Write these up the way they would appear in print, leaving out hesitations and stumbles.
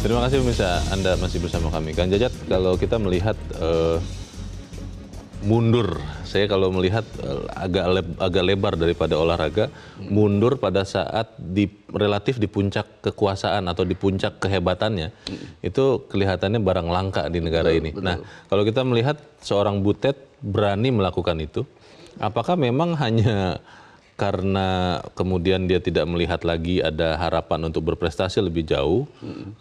Terima kasih pemirsa, Anda masih bersama kami. Kang Jajat, kalau kita melihat mundur, saya kalau melihat agak lebar daripada olahraga, mundur pada saat relatif di puncak kekuasaan atau di puncak kehebatannya, itu kelihatannya barang langka di negara ini. Betul. Nah, kalau kita melihat seorang Butet berani melakukan itu, apakah memang hanya karena kemudian dia tidak melihat lagi ada harapan untuk berprestasi lebih jauh,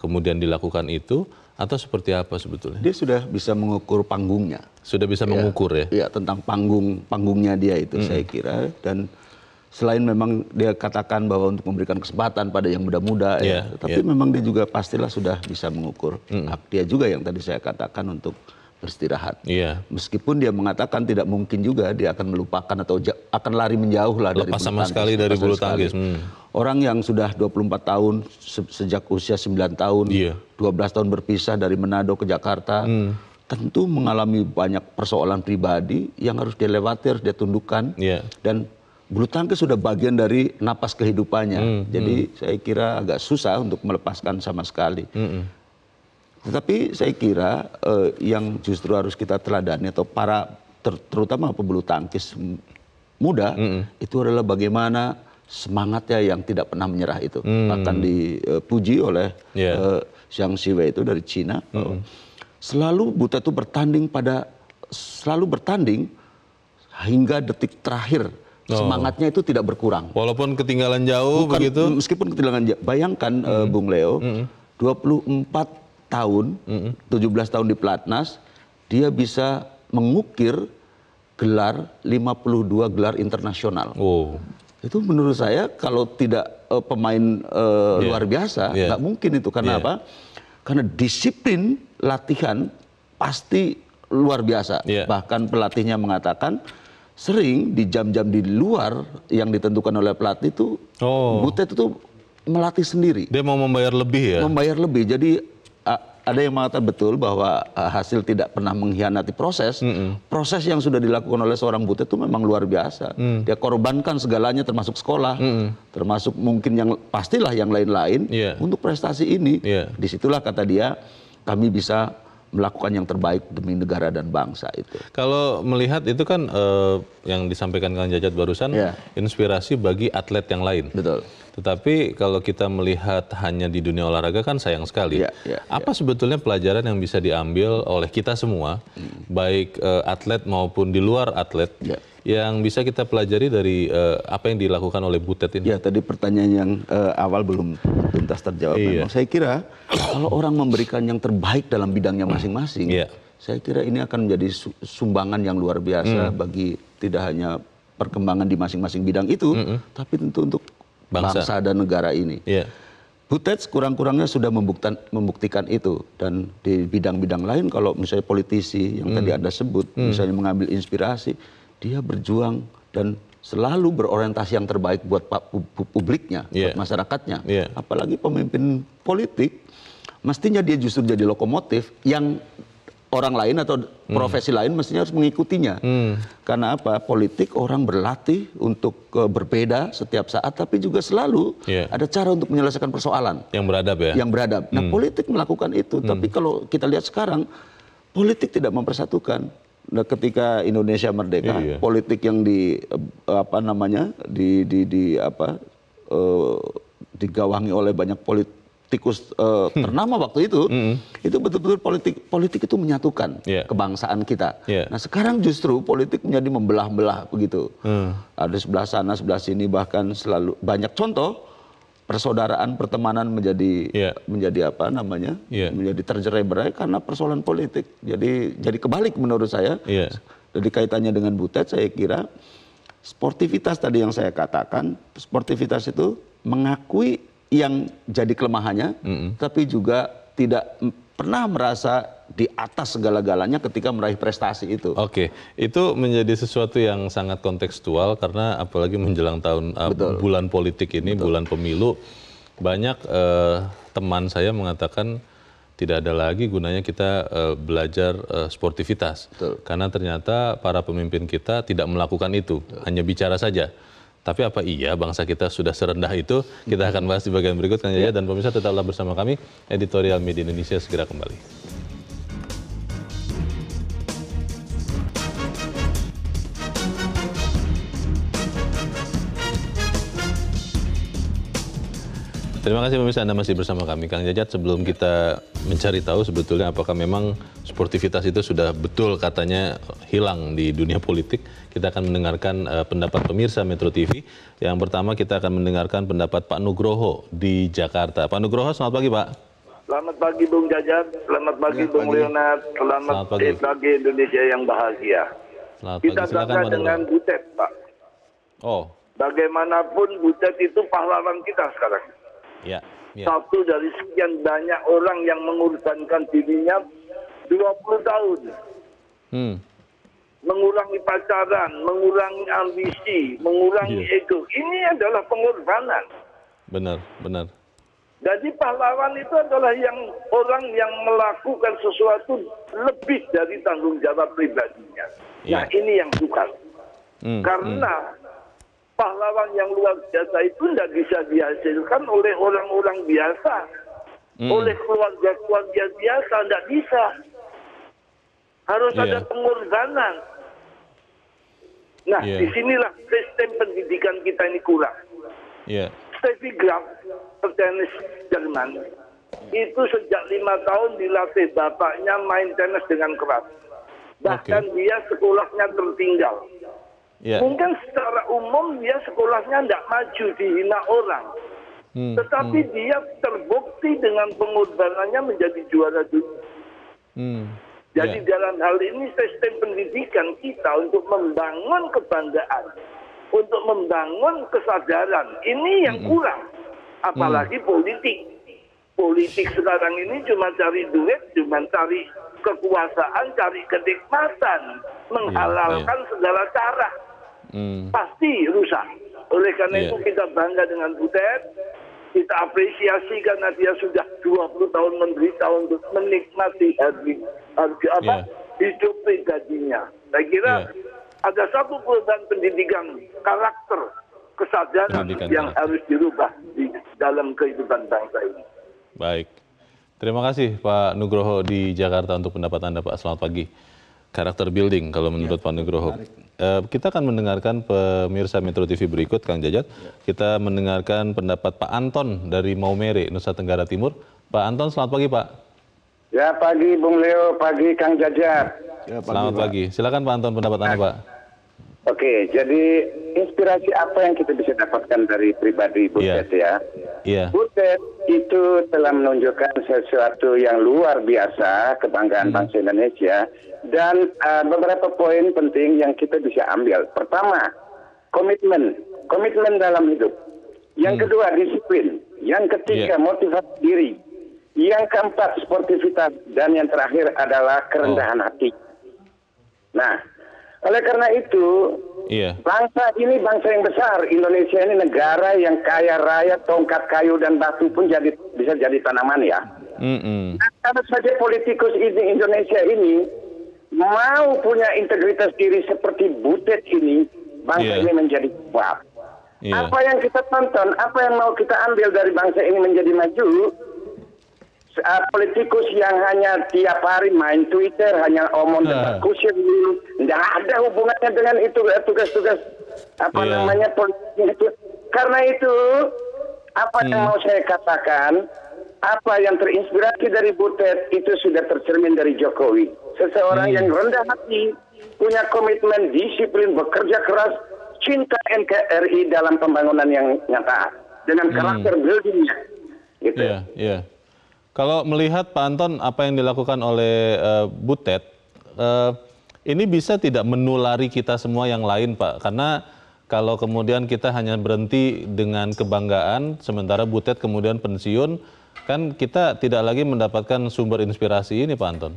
kemudian dilakukan itu, atau seperti apa sebetulnya? Dia sudah bisa mengukur panggungnya. Sudah bisa mengukur ya? Iya, tentang panggungnya dia itu saya kira. Dan selain memang dia katakan bahwa untuk memberikan kesempatan pada yang muda-muda, tapi memang dia juga pastilah sudah bisa mengukur hak dia juga yang tadi saya katakan untuk beristirahat. Meskipun dia mengatakan tidak mungkin juga dia akan melupakan atau akan lari menjauh lah dari lepas sama sekali dari bulu tangkis. Orang yang sudah 24 tahun sejak usia 9 tahun, 12 tahun berpisah dari Manado ke Jakarta, tentu mengalami banyak persoalan pribadi yang harus dia lewati, harus dia tundukkan. Dan bulu tangkis sudah bagian dari napas kehidupannya. Jadi saya kira agak susah untuk melepaskan sama sekali. Tetapi saya kira yang justru harus kita teladani atau terutama pebulu tangkis muda itu adalah bagaimana semangatnya yang tidak pernah menyerah itu. Bahkan dipuji oleh Zhang Siwei itu dari Cina. Selalu Butet itu selalu bertanding hingga detik terakhir. Semangatnya itu tidak berkurang. Walaupun ketinggalan jauh begitu? Meskipun ketinggalan jauh. Bayangkan Bung Leo, 24 tahun, 17 tahun di Pelatnas, dia bisa mengukir gelar 52 gelar internasional. Itu menurut saya kalau tidak pemain luar biasa, nggak mungkin itu. Karena apa? Karena disiplin latihan pasti luar biasa. Bahkan pelatihnya mengatakan sering di jam-jam di luar yang ditentukan oleh pelatih itu, Butet itu melatih sendiri. Dia mau membayar lebih ya? Membayar lebih. Jadi ada yang mengatakan betul bahwa hasil tidak pernah mengkhianati proses. Proses yang sudah dilakukan oleh seorang Butet itu memang luar biasa. Dia korbankan segalanya termasuk sekolah, termasuk mungkin yang pastilah yang lain-lain untuk prestasi ini. Disitulah kata dia, kami bisa melakukan yang terbaik demi negara dan bangsa itu. Kalau melihat itu kan yang disampaikan Kang Jajat barusan, inspirasi bagi atlet yang lain. Betul. Tetapi kalau kita melihat hanya di dunia olahraga kan sayang sekali. Apa sebetulnya pelajaran yang bisa diambil oleh kita semua, baik atlet maupun di luar atlet, yang bisa kita pelajari dari apa yang dilakukan oleh Butet ini? Ya, tadi pertanyaan yang awal belum tuntas terjawab. Memang saya kira kalau orang memberikan yang terbaik dalam bidangnya masing-masing, saya kira ini akan menjadi sumbangan yang luar biasa bagi tidak hanya perkembangan di masing-masing bidang itu, tapi tentu untuk bangsa dan negara ini. Butet kurang-kurangnya sudah membuktikan itu. Dan di bidang-bidang lain kalau misalnya politisi yang tadi Anda sebut, misalnya mengambil inspirasi, dia berjuang dan selalu berorientasi yang terbaik buat publiknya, buat masyarakatnya. Apalagi pemimpin politik, mestinya dia justru jadi lokomotif yang orang lain atau profesi lain mestinya harus mengikutinya. Karena apa? Politik orang berlatih untuk berbeda setiap saat, tapi juga selalu ada cara untuk menyelesaikan persoalan. Yang beradab ya? Yang beradab. Nah, politik melakukan itu. Tapi kalau kita lihat sekarang, politik tidak mempersatukan. Nah, ketika Indonesia merdeka, politik yang digawangi oleh banyak politikus ternama waktu itu betul-betul politik itu menyatukan kebangsaan kita. Nah, sekarang justru politik menjadi membelah-belah begitu. Ada sebelah sana, sebelah sini, bahkan selalu banyak contoh persaudaraan, pertemanan menjadi menjadi tercerai-berai karena persoalan politik. Jadi kebalik menurut saya. Jadi kaitannya dengan Butet, saya kira sportivitas tadi yang saya katakan, sportivitas itu mengakui yang jadi kelemahannya, tapi juga tidak pernah merasa di atas segala-galanya ketika meraih prestasi itu. Oke, itu menjadi sesuatu yang sangat kontekstual karena apalagi menjelang tahun bulan politik ini, bulan pemilu, banyak teman saya mengatakan tidak ada lagi gunanya kita belajar sportivitas. Karena ternyata para pemimpin kita tidak melakukan itu, hanya bicara saja. Tapi apa iya bangsa kita sudah serendah itu? Kita akan bahas di bagian berikut, Kang Jajat, dan pemirsa tetaplah bersama kami. Editorial Media Indonesia segera kembali. Terima kasih pemirsa, Anda masih bersama kami. Kang Jajat, sebelum kita mencari tahu sebetulnya apakah memang sportivitas itu sudah betul katanya hilang di dunia politik, kita akan mendengarkan pendapat pemirsa Metro TV. Yang pertama kita akan mendengarkan pendapat Pak Nugroho di Jakarta. Pak Nugroho, selamat pagi Pak. Selamat pagi Bung Jajat, selamat pagi Bung Leonard, selamat pagi Indonesia yang bahagia. Selamat kita pagi, silakan bangga dengan Butet, Pak. Oh. Bagaimanapun Butet itu pahlawan kita sekarang. Ya, ya. Satu dari sekian banyak orang yang mengorbankan dirinya 20 tahun. Mengurangi pacaran, mengurangi ambisi, mengurangi ego. Ini adalah pengorbanan. Benar, benar. Jadi pahlawan itu adalah orang yang melakukan sesuatu lebih dari tanggung jawab pribadinya. Nah, ini yang sukar. Karena pahlawan yang luar biasa itu tidak bisa dihasilkan oleh orang-orang biasa, oleh keluarga-keluarga biasa, tidak bisa. Harus ada pengorbanan. Nah, disinilah sistem pendidikan kita ini kurang. Steffi Graf, petenis Jerman, itu sejak 5 tahun dilatih bapaknya main tenis dengan keras. Bahkan dia sekolahnya tertinggal. Mungkin secara umum dia sekolahnya tidak maju, dihina orang. Tetapi dia terbukti dengan pengorbanannya menjadi juara dunia. Jadi dalam hal ini sistem pendidikan kita untuk membangun kebanggaan, untuk membangun kesadaran, ini yang kurang. Apalagi politik. Politik sekarang ini cuma cari duit, cuma cari kekuasaan, cari kenikmatan, menghalalkan segala cara. Pasti rusak. Oleh karena itu kita bangga dengan Butet, kita apresiasi karena dia sudah 20 tahun menderita untuk menikmati hidup pribadinya. Saya kira ada satu program pendidikan karakter, kesadaran yang harus dirubah di dalam kehidupan bangsa ini. Baik, terima kasih Pak Nugroho di Jakarta untuk pendapat Anda Pak. Selamat pagi. Karakter building kalau menurut Pak Nugroho. Kita akan mendengarkan pemirsa Metro TV berikut, Kang Jajat. Kita mendengarkan pendapat Pak Anton dari Maumere, Nusa Tenggara Timur. Pak Anton, selamat pagi Pak. Ya, pagi Bung Leo, pagi Kang Jajat. Selamat pagi. Silakan Pak Anton, pendapat Anda Pak. Oke, jadi inspirasi apa yang kita bisa dapatkan dari pribadi Butet ya? Butet itu telah menunjukkan sesuatu yang luar biasa, kebanggaan bangsa Indonesia, dan beberapa poin penting yang kita bisa ambil. Pertama, komitmen dalam hidup. Yang kedua, disiplin. Yang ketiga, motivasi diri. Yang keempat, sportivitas. Dan yang terakhir adalah kerendahan hati. Nah, oleh karena itu, bangsa ini bangsa yang besar. Indonesia ini negara yang kaya raya, tongkat kayu dan batu pun bisa jadi tanaman ya. Kalau saja politikus Indonesia ini mau punya integritas diri seperti Butet ini, bangsa ini menjadi kuat. Apa yang kita tonton, apa yang mau kita ambil dari bangsa ini menjadi maju? Politikus yang hanya tiap hari main Twitter, hanya omong dan kusir, tidak ada hubungannya dengan itu tugas-tugas namanya politik itu. Karena itu, apa yang mau saya katakan, apa yang terinspirasi dari Butet itu sudah tercermin dari Jokowi. Seseorang yang rendah hati, punya komitmen, disiplin, bekerja keras, cinta NKRI dalam pembangunan yang nyata dengan karakter buildingnya. Gitu. Kalau melihat Pak Anton apa yang dilakukan oleh Butet, ini bisa tidak menulari kita semua yang lain Pak? Karena kalau kemudian kita hanya berhenti dengan kebanggaan, sementara Butet kemudian pensiun, kan kita tidak lagi mendapatkan sumber inspirasi ini Pak Anton.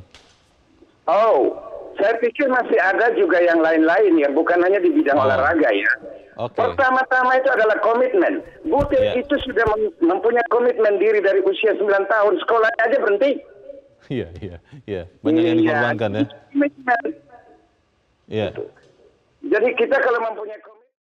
Oh, saya pikir masih ada juga yang lain-lain ya, bukan hanya di bidang olahraga ya. Pertama-tama itu adalah komitmen. Butet itu sudah mempunyai komitmen diri dari usia 9 tahun, sekolahnya aja berhenti. Iya. Banyak yang dikorbankan ya. Jadi kita kalau mempunyai